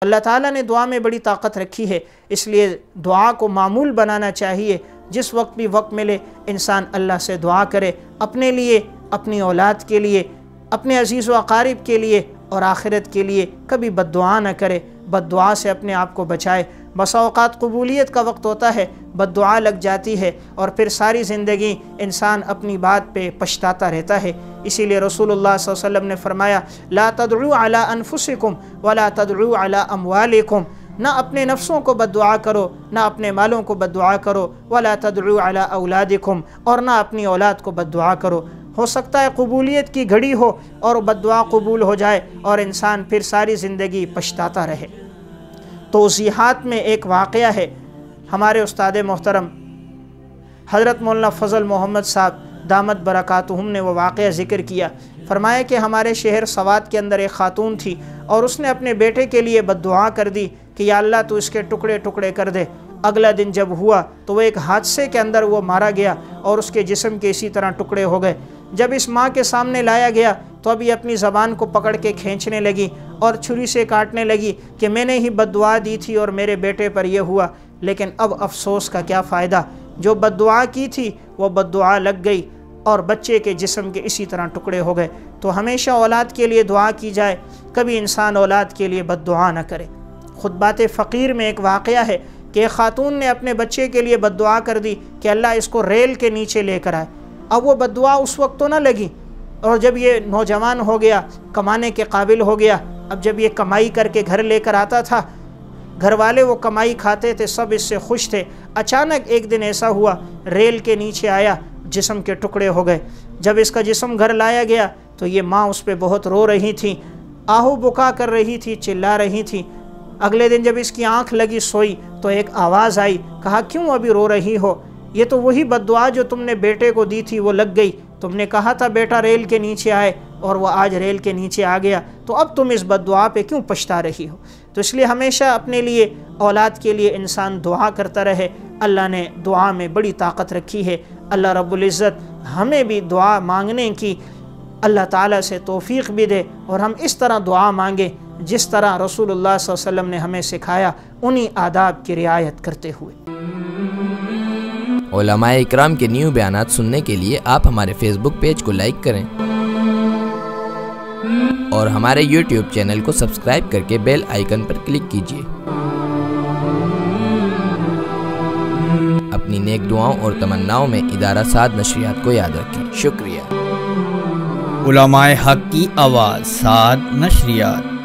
اللہ تعالیٰ نے دعا میں بڑی طاقت رکھی ہے، اس لیے دعا کو معمول بنانا چاہیے۔ جس وقت بھی وقت ملے انسان اللہ سے دعا کرے، اپنے لیے، اپنی اولاد کے لیے، اپنے عزیز و اقارب کے لیے اور آخرت کے لیے کبھی بد دعا نہ کرے، بد دعا سے اپنے آپ کو بچائے۔ بسا اوقات قبولیت کا وقت ہوتا ہے، بد دعا لگ جاتی ہے اور پھر ساری زندگی انسان اپنی بات پہ پچھتاتا رہتا ہے۔ اسی لیے رسول اللہ صلی اللہ علیہ وسلم نے فرمایا لا تدعوا علی انفسکم ولا تدعوا علی اموالکم، نہ اپنے نفسوں کو بد دعا کرو، نہ اپنے مالوں کو بد دعا کرو، ولا تدعوا علی اولادکم، اور نہ اپنی اولاد کو بد دعا کرو۔ ہو سکتا ہے قبولیت کی گھڑی ہو اور بد دعا قبول ہو جائے اور انسان پھر ساری زندگی پچھتاتا رہے۔ توضیحات میں ایک واقعہ ہے، ہمارے استاد محترم حضرت مولانا فضل محمد صاحب دامت برکاتہم نے وہ واقعہ ذکر کیا۔ فرمایا کہ ہمارے شہر سوات کے اندر ایک خاتون تھی اور اس نے اپنے بیٹے کے لیے بد دعا کر دی کہ یا اللہ تو اس کے ٹکڑے ٹکڑے کر دے۔ اگلا دن جب ہوا تو وہ ایک حادثے کے اندر وہ مارا گیا اور اس کے جسم کے اسی طرح ٹکڑے ہو گئے۔ جب اس ماں کے سامنے لایا گیا تو ابھی اپنی زبان کو پکڑ کے کھینچنے لگی اور چھری سے کاٹنے لگی کہ میں نے ہی بد دعا دی تھی اور میرے بیٹے پر یہ ہوا، لیکن اب افسوس کا کیا فائدہ، جو بد دعا کی تھی وہ بد دعا لگ گئی اور بچے کے جسم کے اسی طرح ٹکڑے ہو گئے۔ تو ہمیشہ اولاد کے لیے دعا کی جائے، کبھی انسان اولاد کے لیے بد دعا نہ کرے۔ خطبات فقیر میں ایک واقعہ ہے کہ ایک خاتون نے اپنے بچے کے لیے بد دعا کر دی کہ اللہ اس کو ریل کے نیچے لے کر آئے۔ اب وہ بد دعا اس وقت تو نہ لگی، اور جب یہ نوجوان ہو گیا، کمانے کے قابل ہو گیا، اب جب یہ کمائی کر کے گھر لے کر آتا تھا، گھر والے وہ کمائی کھاتے تھے، سب اس سے خوش تھے۔ اچانک ایک دن ایسا ہوا، ریل کے نیچے آیا، جسم کے ٹکڑے ہو گئے۔ جب اس کا جسم گھر لایا گیا تو یہ ماں اس پہ بہت رو رہی تھی، آہو بکا کر رہی تھی، چلا رہی تھی۔ اگلے دن جب اس کی آنکھ لگی سوئی تو ایک آواز آئی، کہا کیوں ابھی رو رہی ہو؟ یہ تو وہی بد دعا جو تم نے بیٹے کو دی تھی وہ لگ گئی، تم نے کہا تھا بیٹا ریل کے نیچے آئے اور وہ آج ریل کے نیچے آ گیا، تو اب تم اس بد دعا پہ کیوں پچھتا رہی ہو؟ تو اس لیے ہمیشہ اپنے لیے، اولاد کے لیے انسان دعا کرتا رہے۔ اللہ نے دعا میں بڑی طاقت رکھی ہے۔ اللہ رب العزت ہمیں بھی دعا مانگنے کی اللہ تعالیٰ سے توفیق بھی دے اور ہم اس طرح دعا مانگیں جس طرح رسول اللہ صلی اللہ علیہ وسلم نے ہمیں سکھایا، انہی آداب کی رعایت کرتے ہوئے۔ علماء اکرام کے نیو بیانات سننے کے لیے آپ ہمارے فیس بک پیج کو لائک کریں اور ہمارے یوٹیوب چینل کو سبسکرائب کر کے بیل آئیکن پر کلک کیجیے۔ اپنی نیک دعاؤں اور تمناؤں میں ادارہ سعد نشریات کو یاد رکھیں۔ شکریہ۔ علماء حق کی آواز، سعد نشریات۔